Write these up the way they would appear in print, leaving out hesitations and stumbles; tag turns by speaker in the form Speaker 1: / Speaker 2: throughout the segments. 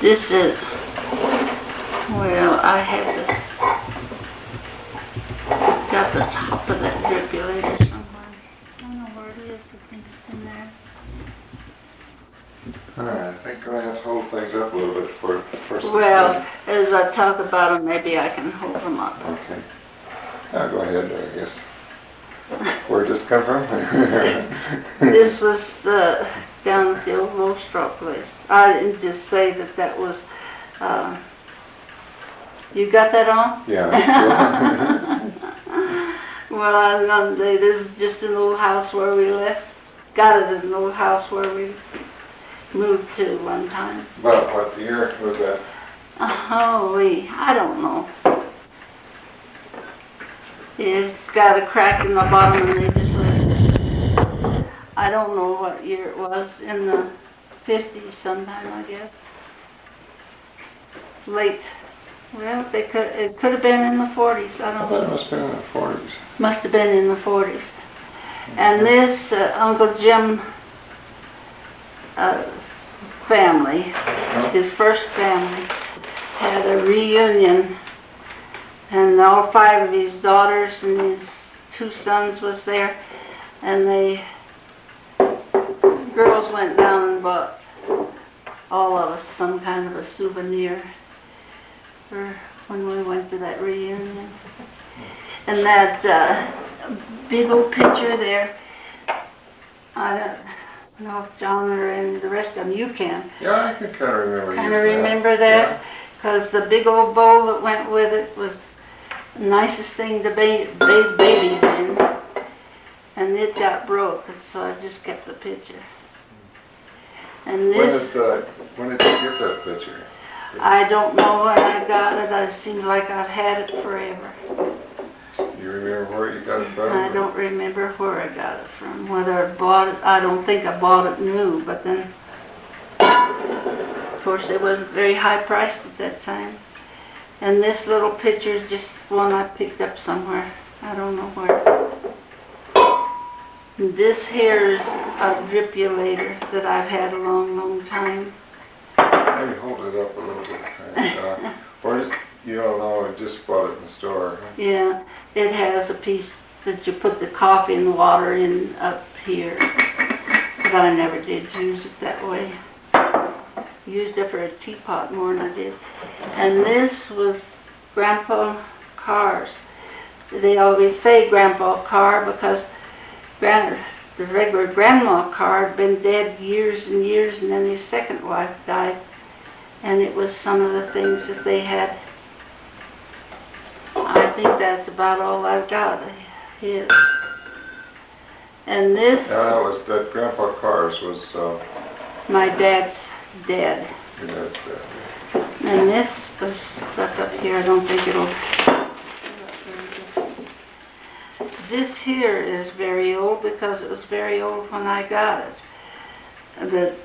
Speaker 1: This is, well, I had got the top of that dripulator somewhere. I don't know where it is. I think it's in there.
Speaker 2: Alright, I think we're going to have to hold things up a little bit for
Speaker 1: Well, as I talk about them, maybe I can hold them up.
Speaker 2: Okay. I'll go ahead, I guess. Where'd this come from?
Speaker 1: This was down at the old roast straw place. I didn't just say that was, you got that on?
Speaker 2: Yeah.
Speaker 1: Well, I was gonna say, this is just an old house where we got it as an old house where we moved to one time.
Speaker 2: About what year was that?
Speaker 1: Holy, I don't know. It's got a crack in the bottom and they just left it. I don't know what year it was, in the 50s sometime, I guess. Late. Well, it could have been in the 40s, I
Speaker 2: I
Speaker 1: don't
Speaker 2: thought it
Speaker 1: know.
Speaker 2: must have been in the 40s.
Speaker 1: Must have been in the 40s. And this Uncle Jim family, his first family, had a reunion, and all 5 of his daughters and his 2 sons was there, and the girls went down and bought all of us some kind of a souvenir for when we went to that reunion. And that big old picture there, I don't know if John or any of the rest of them, you can.
Speaker 2: Yeah, I can kind of remember.
Speaker 1: Kind of remember that? Because the big old bowl that went with it was the nicest thing to bathe babies in. And it got broke, and so I just kept the picture. And this,
Speaker 2: when did you get that picture?
Speaker 1: I don't know when I got it. It seems like I've had it forever.
Speaker 2: You remember where you got it from?
Speaker 1: I don't remember where I got it from. Whether I bought it, I don't think I bought it new, but then, of course, it wasn't very high priced at that time. And this little picture is just one I picked up somewhere. I don't know where. This here is a dripulator that I've had a long, long time.
Speaker 2: Maybe hold it up a little bit. Or you don't know, I just bought it in the store. Huh?
Speaker 1: Yeah, it has a piece that you put the coffee and water in up here. But I never did use it that way. Used it for a teapot more than I did. And this was Grandpa Carr's. They always say Grandpa Carr because the regular Grandma Carr had been dead years and years, and then his second wife died. And it was some of the things that they had. I think that's about all I've got of his. And this...
Speaker 2: that Grandpa Carr's was...
Speaker 1: my dad's dead.
Speaker 2: Your dad's dead.
Speaker 1: And this was stuck up here. I don't think it'll... This here is very old because it was very old when I got it. This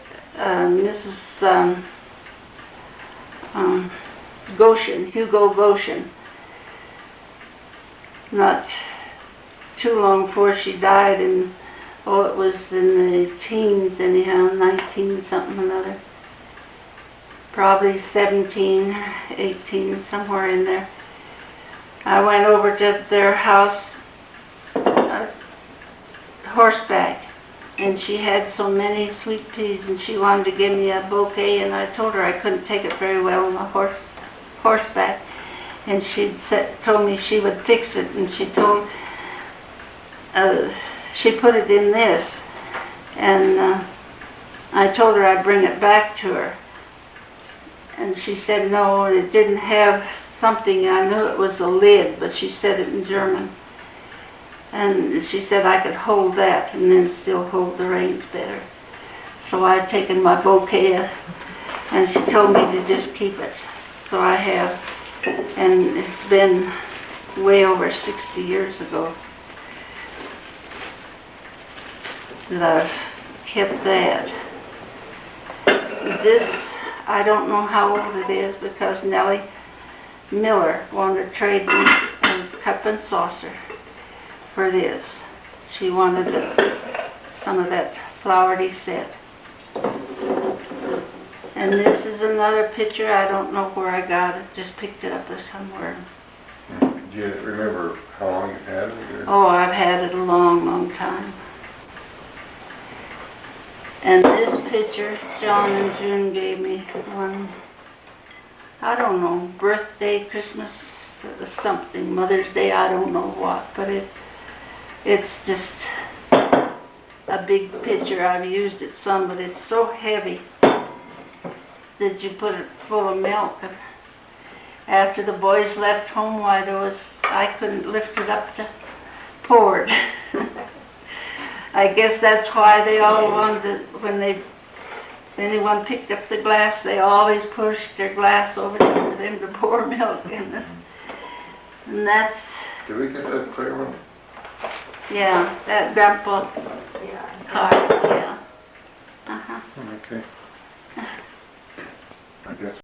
Speaker 1: is Hugo Goshen. Not too long before she died, and it was in the teens anyhow, 19 something or another. Probably 17, 18, somewhere in there. I went over to their house horseback, and she had so many sweet peas, and she wanted to give me a bouquet, and I told her I couldn't take it very well on the horseback, and she told me she would fix it, and she put it in this, and I told her I'd bring it back to her, and she said no, it didn't have something. I knew it was a lid, but she said it in German. And she said I could hold that and then still hold the reins better. So I'd taken my bouquet and she told me to just keep it. So I have, and it's been way over 60 years ago that I've kept that. This, I don't know how old it is because Nellie Miller wanted to trade me a cup and saucer for this. She wanted some of that flowery set. And this is an another picture. I don't know where I got it. Just picked it up somewhere.
Speaker 2: Do you remember how long you've had it? Or?
Speaker 1: Oh, I've had it a long, long time. And this picture, John and June gave me one, I don't know, birthday, Christmas, something, Mother's Day, I don't know what, but it's just a big picture. I've used it some, but it's so heavy that you put it full of milk. And after the boys left home, why I couldn't lift it up to pour it. I guess that's why they all wanted, when anyone picked up the glass, they always pushed their glass over there for them to pour milk in it. And that's...
Speaker 2: Did we get that clear one?
Speaker 1: Yeah, that Grandpa Carr, yeah.
Speaker 2: Okay. I guess